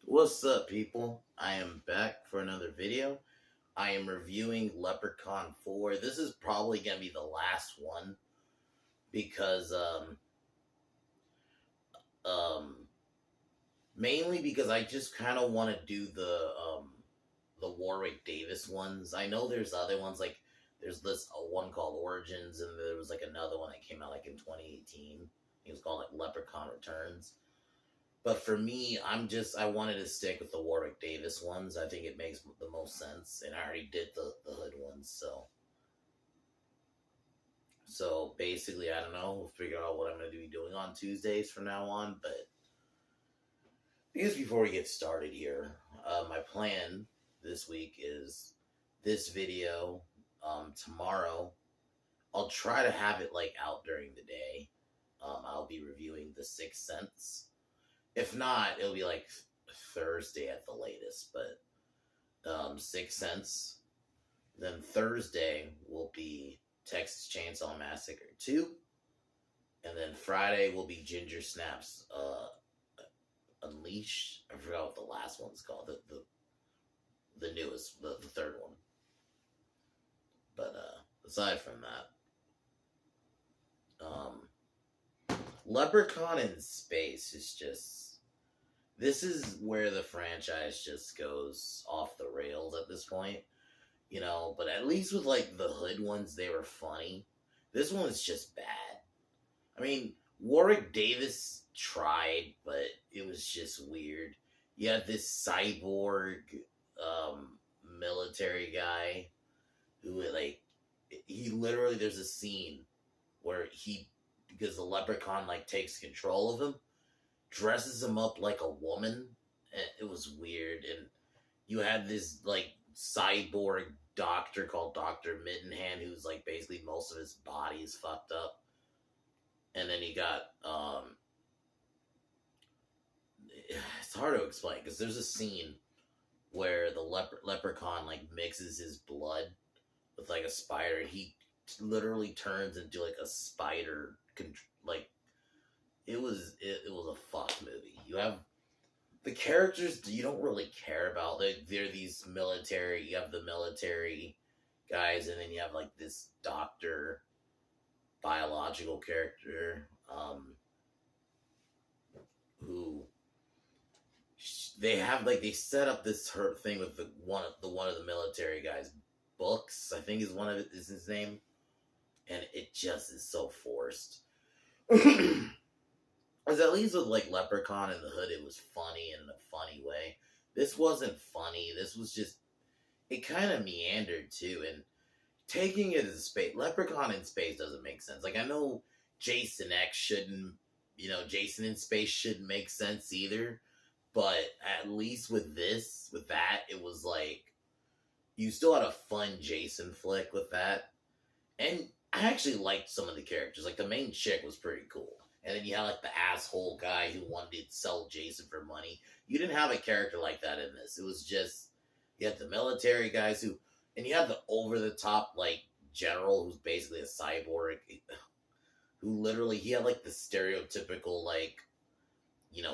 What's up, people? I am back for another video. I am reviewing Leprechaun 4. This is probably going to be the last one because, um, mainly because I just kind of want to do the Warwick Davis ones. I know there's other ones, like, there's this one called Origins, and there was, like, another one that came out, like, in 2018. It was called, like, Leprechaun Returns. But for me, I wanted to stick with the Warwick Davis ones. I think it makes the most sense. And I already did the Hood ones, so basically, I don't know. We'll figure out what I'm going to be doing on Tuesdays from now on. But I guess before we get started here, my plan this week is this video tomorrow. I'll try to have it like out during the day. I'll be reviewing The Sixth Sense. If not, it'll be like Thursday at the latest, but Sixth Sense. Then Thursday will be Texas Chainsaw Massacre 2. And then Friday will be Ginger Snaps Unleashed. I forgot what the last one's called. The newest, the third one. But aside from that, Leprechaun in Space is just... This is where the franchise just goes off the rails at this point. You know, but at least with, like, the Hood ones, they were funny. This one is just bad. I mean, Warwick Davis tried, but it was just weird. You have this cyborg military guy who, like, he literally, there's a scene where because the Leprechaun, like, takes control of him, dresses him up like a woman. It was weird. And you had this, like, cyborg doctor called Dr. Mittenhand, who's, like, basically most of his body is fucked up. And then you got, it's hard to explain, because there's a scene where the leprechaun, like, mixes his blood with, like, a spider, and he literally turns into, like, a spider, like, it was a fuck movie. You have the characters you don't really care about. They're these military. You have the military guys, and then you have, like, this doctor, biological character, who they have, like, they set up this thing with one of the military guys' books. I think is his name, and it just is so forced. Because at least with, like, Leprechaun and the Hood, it was funny in a funny way. This wasn't funny. This was just... It kind of meandered, too. And taking it as space... Leprechaun in space doesn't make sense. Like, I know Jason X shouldn't... Jason in space shouldn't make sense either. But at least with that, it was like... You still had a fun Jason flick with that. And I actually liked some of the characters. Like, the main chick was pretty cool. And then you had, like, the asshole guy who wanted to sell Jason for money. You didn't have a character like that in this. It was just, you had the military guys and you had the over-the-top, like, general who's basically a cyborg, who literally, he had, like, the stereotypical, like,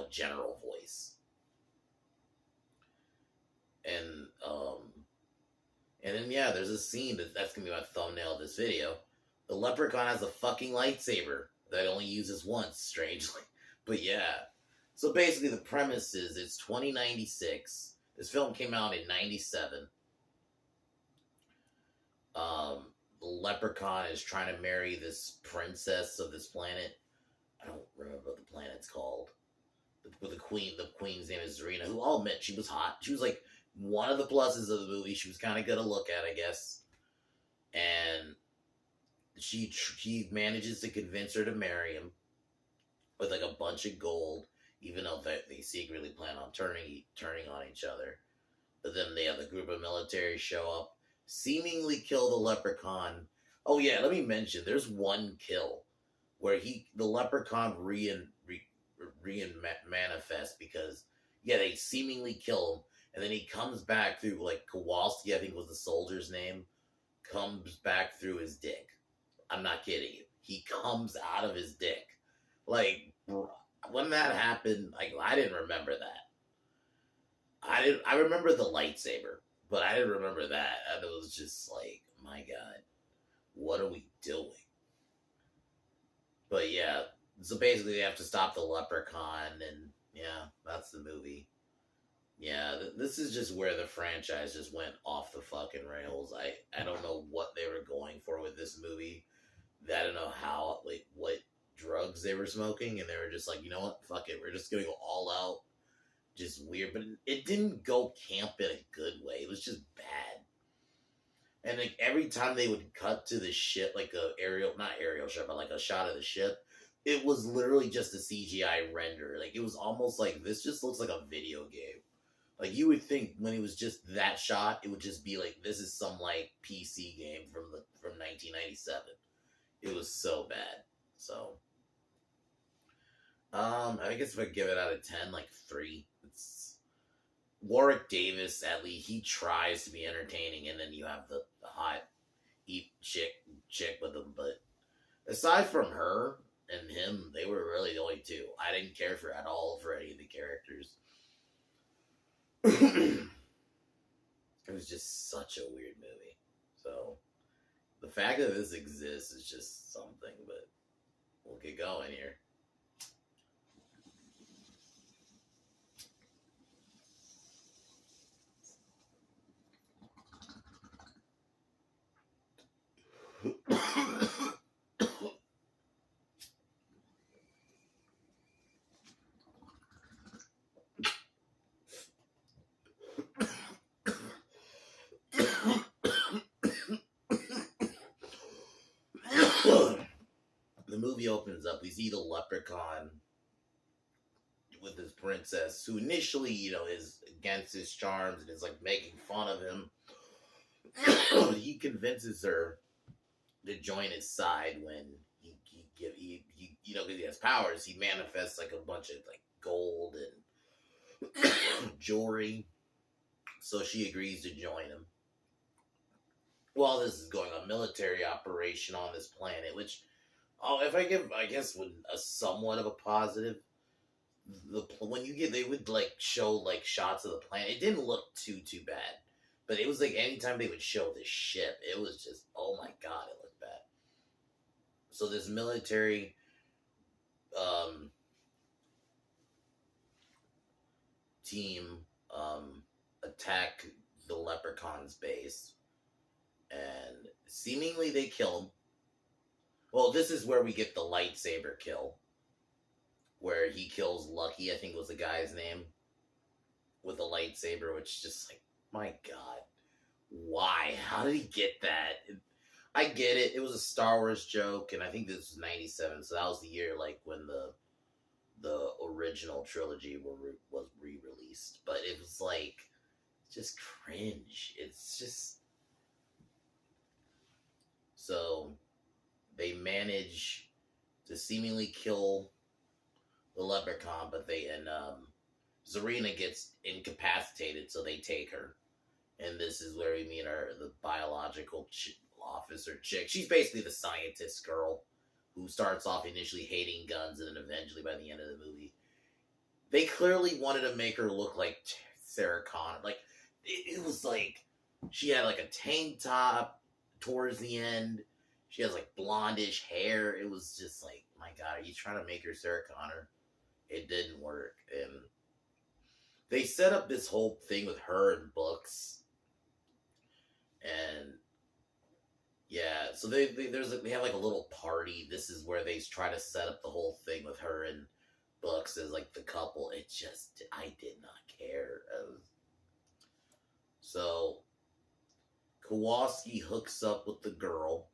general voice. And then, yeah, there's a scene that's gonna be my thumbnail of this video. The Leprechaun has a fucking lightsaber that only uses once, strangely. But yeah. So basically the premise is it's 2096. This film came out in 97. The Leprechaun is trying to marry this princess of this planet. I don't remember what the planet's called. The queen's name is Zarina, who I'll admit, she was hot. She was, like, one of the pluses of the movie. She was kind of good to look at, I guess. And he manages to convince her to marry him with, like, a bunch of gold, even though they secretly plan on turning on each other. But then they have a group of military show up, seemingly kill the Leprechaun. Oh yeah, let me mention, there's one kill where the Leprechaun manifests because, yeah, they seemingly kill him, and then he comes back through, like, Kowalski, I think was the soldier's name, comes back through his dick. I'm not kidding you. He comes out of his dick. Like, when that happened, like, I didn't remember that. I remember the lightsaber, but I didn't remember that. And it was just like, my God, what are we doing? But yeah, so basically they have to stop the leprechaun, and yeah, that's the movie. Yeah, this is just where the franchise just went off the fucking rails. I don't know what they were going for with this movie. I don't know how, like, what drugs they were smoking, and they were just like, you know what, fuck it, we're just gonna go all out, just weird. But it didn't go camp in a good way. It was just bad. And like every time they would cut to the ship, like a aerial, not aerial shot, but like a shot of the ship, it was literally just a CGI render. Like it was almost like this just looks like a video game. Like you would think when it was just that shot, it would just be like this is some like PC game from 1997. It was so bad. So, I guess if I give it out of 10, like 3. It's Warwick Davis. At least he tries to be entertaining, and then you have the hot eat chick with him. But aside from her and him, they were really the only two. I didn't care for at all for any of the characters. It was just such a weird movie. So the fact that this exists is just something, but we'll get going here. The movie opens up. We see the leprechaun with his princess, who initially, is against his charms and is like making fun of him. He convinces her to join his side when he because he has powers. He manifests like a bunch of like gold and jewelry, so she agrees to join him. While this is going on, military operation on this planet, which, if I give, I guess, with a somewhat of a positive, when they would like show like shots of the planet, it didn't look too bad, but it was like anytime they would show the ship, it was just, oh my God, it looked bad. So this military, team, attack the leprechaun's base, and seemingly they kill him. Well, this is where we get the lightsaber kill, where he kills Lucky, I think was the guy's name, with a lightsaber, which just like, my God, why? How did he get that? I get it. It was a Star Wars joke, and I think this was 97, so that was the year like when the original trilogy was re-released. But it was like just cringe. It's just so they manage to seemingly kill the leprechaun, but Zarina gets incapacitated, so they take her. And this is where we meet the biological officer chick. She's basically the scientist girl who starts off initially hating guns, and then eventually by the end of the movie, they clearly wanted to make her look like Sarah Connor. Like, it was like, she had like a tank top towards the end. She has like blondish hair. It was just like, my God, are you trying to make her Sarah Connor? It didn't work. And they set up this whole thing with her and books. And yeah, so they have like a little party. This is where they try to set up the whole thing with her and books as like the couple. It just, I did not care. So Kowalski hooks up with the girl,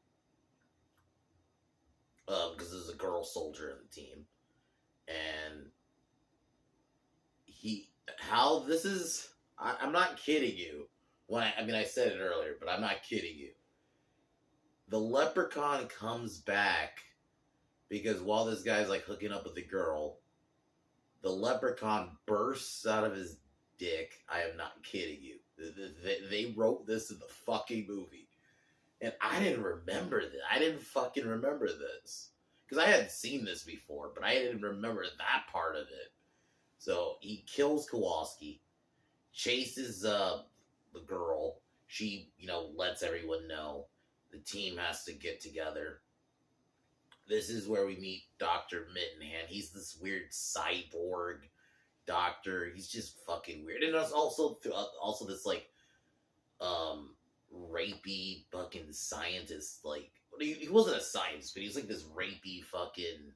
because there's a girl soldier in the team, and I'm not kidding you. I said it earlier, but I'm not kidding you. The leprechaun comes back because while this guy's like hooking up with the girl, the leprechaun bursts out of his dick. I am not kidding you. They wrote this in the fucking movie. And I didn't remember that. I didn't fucking remember this. Because I hadn't seen this before, but I didn't remember that part of it. So he kills Kowalski. chases the girl. She, lets everyone know the team has to get together. This is where we meet Dr. Mittenhand. He's this weird cyborg doctor. He's just fucking weird. And there's also this like um rapey fucking scientist. Like he wasn't a scientist, but he was like this rapey fucking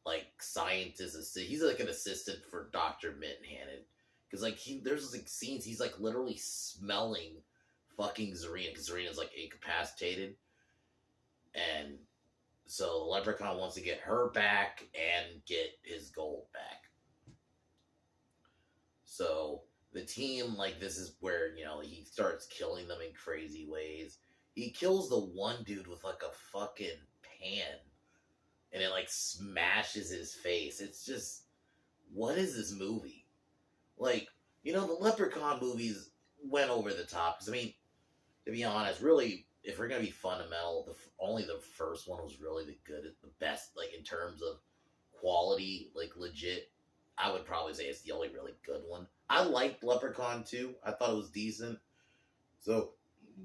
like scientist. He's like an assistant for Dr. Mittenhand. Because like there's like scenes he's like literally smelling fucking Zarina because Zarina's like incapacitated, and so the Leprechaun wants to get her back and get his gold back. So the team, like, this is where, he starts killing them in crazy ways. He kills the one dude with, like, a fucking pan. And it, like, smashes his face. It's just, what is this movie? Like, the Leprechaun movies went over the top. Because, I mean, to be honest, really, if we're going to be fundamental, only the first one was really the best, like, in terms of quality, like, legit. I would probably say it's the only really good one. I liked Leprechaun 2. I thought it was decent. So,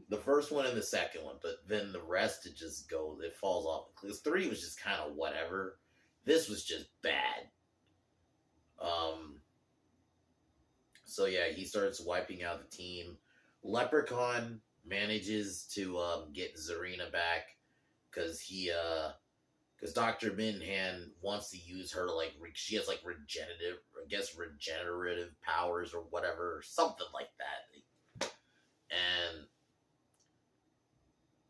the first one and the second one, but then the rest, it falls off. Because 3 was just kind of whatever. This was just bad. So yeah, he starts wiping out the team. Leprechaun manages to get Zarina back because because Dr. Minhan wants to use her like she has like regenerative powers or whatever, something like that. And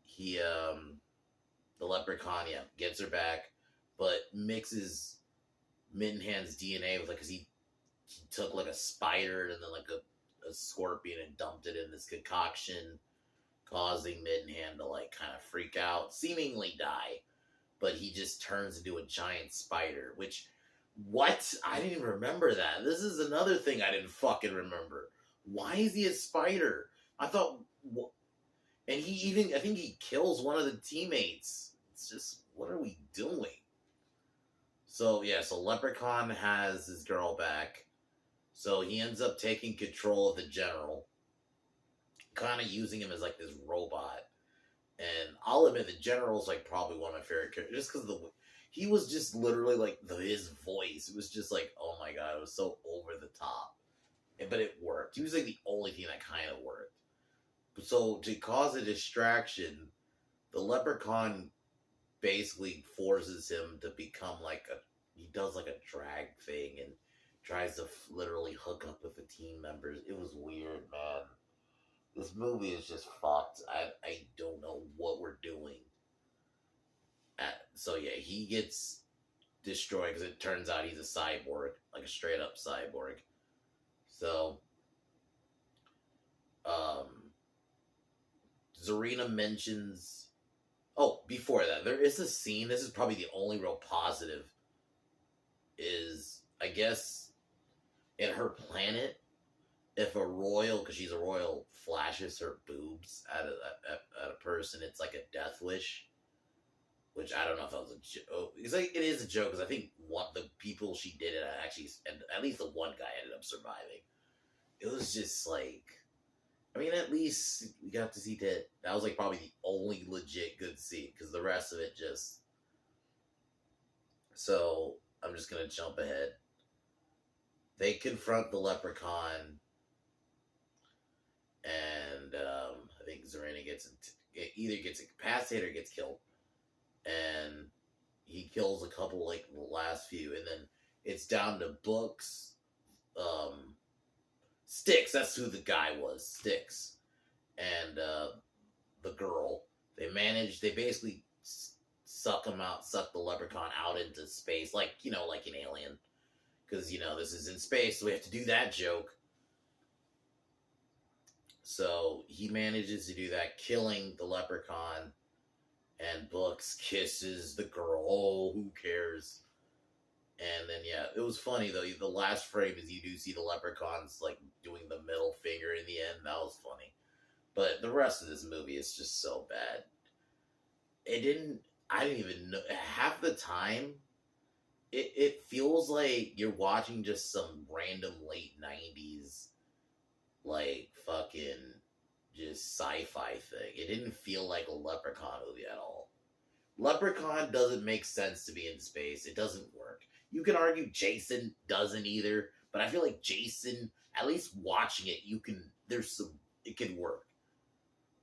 he the Leprechaun gets her back, but mixes Minhan's DNA with because he took like a spider and then like a scorpion and dumped it in this concoction, causing Minhan to like kind of freak out, seemingly die. But he just turns into a giant spider, which, what? I didn't even remember that. This is another thing I didn't fucking remember. Why is he a spider? I thought, and I think he kills one of the teammates. It's just, what are we doing? So Leprechaun has his girl back. So he ends up taking control of the general, kind of using him as like this robot. And I'll admit, the general's like probably one of my favorite characters, just because he was just literally like his voice. It was just like, oh my god, it was so over the top, but it worked. He was like the only thing that kind of worked. So to cause a distraction, the Leprechaun basically forces him to become he does like a drag thing and tries to literally hook up with the team members. It was weird, man. This movie is just fucked. I don't know what we're doing. So he gets destroyed because it turns out he's a cyborg, like a straight up cyborg. So, Zarina mentions. Oh, before that, there is a scene. This is probably the only real positive. Is, I guess, in her planet, if a royal, because she's a royal, flashes her boobs at a person, it's like a death wish. Which I don't know if that was a joke. It is a joke because I think the people she did it actually, and at least the one guy ended up surviving. It was just like, I mean, at least we got to see that. That was like probably the only legit good scene because the rest of it just. So I'm just gonna jump ahead. They confront the Leprechaun. And I think Zarina either gets incapacitated or gets killed. And he kills a couple, like, the last few. And then it's down to Books. Sticks, that's who the guy was. Sticks. And the girl. They basically suck the Leprechaun out into space. Like an alien. Because, this is in space, so we have to do that joke. So he manages to do that, killing the Leprechaun, and Books kisses the girl. Oh, who cares? And then, it was funny, though. The last frame is you do see the Leprechauns, like, doing the middle finger in the end. That was funny. But the rest of this movie is just so bad. I didn't even know. Half the time, it feels like you're watching just some random late 90s like fucking just sci-fi thing. It didn't feel like a Leprechaun movie at all. Leprechaun doesn't make sense to be in space. It doesn't work. You can argue Jason doesn't either, but I feel like Jason, at least watching it, it can work.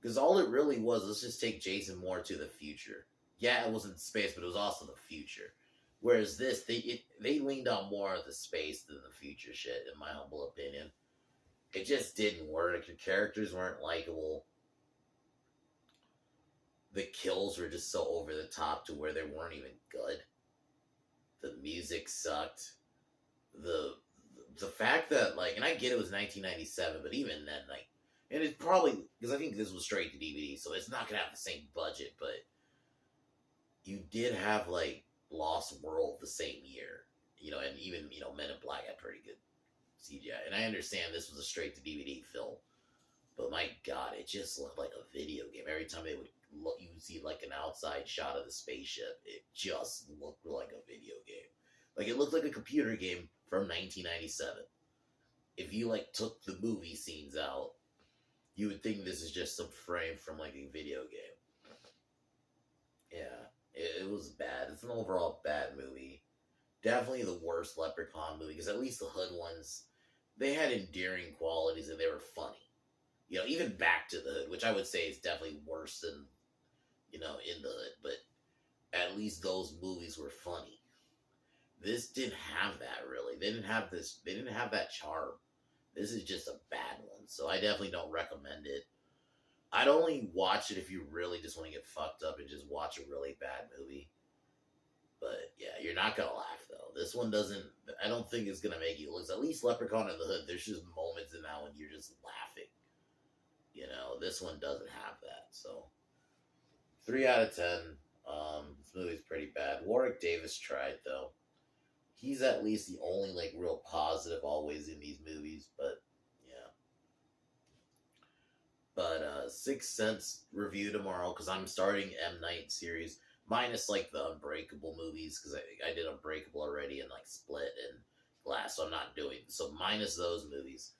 Because all it really was, let's just take Jason more to the future. Yeah, it was in space, but it was also the future. Whereas this, they leaned on more of the space than the future shit, in my humble opinion. It just didn't work. Your characters weren't likable. The kills were just so over the top to where they weren't even good. The music sucked. The fact that, like, and I get it was 1997, but even then, like, and it's probably, because I think this was straight to DVD, so it's not going to have the same budget, but you did have, like, Lost World the same year, and even, Men in Black had pretty good CGI. And I understand this was a straight to DVD film, but my God, it just looked like a video game. Every time they would look, you would see like an outside shot of the spaceship. It just looked like a video game. Like it looked like a computer game from 1997. If you like took the movie scenes out, you would think this is just some frame from like a video game. Yeah, it was bad. It's an overall bad movie. Definitely the worst Leprechaun movie, because at least the Hood ones, they had endearing qualities and they were funny. Even Back to the Hood, which I would say is definitely worse than, In the Hood, but at least those movies were funny. This didn't have that, really. They didn't have that charm. This is just a bad one, so I definitely don't recommend it. I'd only watch it if you really just want to get fucked up and just watch a really bad movie. But yeah, you're not gonna laugh though. This one doesn't. I don't think it's gonna make you look. At least Leprechaun in the Hood, there's just moments in that when you're just laughing. This one doesn't have that. So 3 out of 10. This movie's pretty bad. Warwick Davis tried though. He's at least the only like real positive always in these movies. But yeah. But Sixth Sense review tomorrow because I'm starting M. Night series. Minus, like, the Unbreakable movies, because I did Unbreakable already, and, like, Split and Glass, so I'm not doing it. So, minus those movies.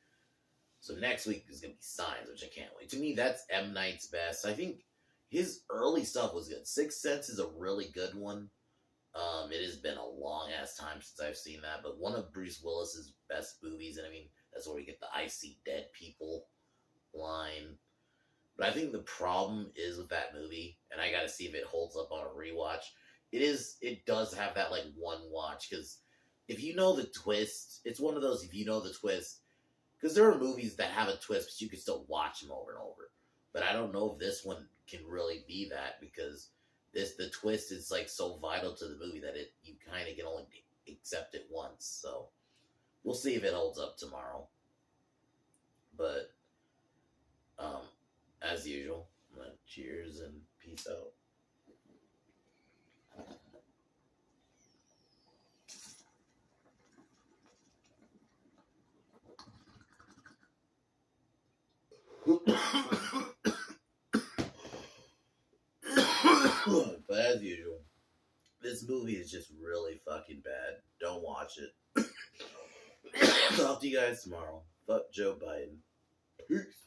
So, next week is going to be Signs, which I can't wait. To me, that's M. Night's best. I think his early stuff was good. Sixth Sense is a really good one. It has been a long-ass time since I've seen that, but one of Bruce Willis's best movies, and I mean, that's where we get the I see dead people line. But I think the problem is with that movie, and I gotta see if it holds up on a rewatch. It does have that, like, one watch, because if you know the twist, it's one of those, if you know the twist, because there are movies that have a twist, but you can still watch them over and over. But I don't know if this one can really be that, because the twist is, like, so vital to the movie that you kind of can only accept it once. So, we'll see if it holds up tomorrow. But, as usual, cheers and peace out. But as usual, this movie is just really fucking bad. Don't watch it. Talk to you guys tomorrow. Fuck Joe Biden. Peace.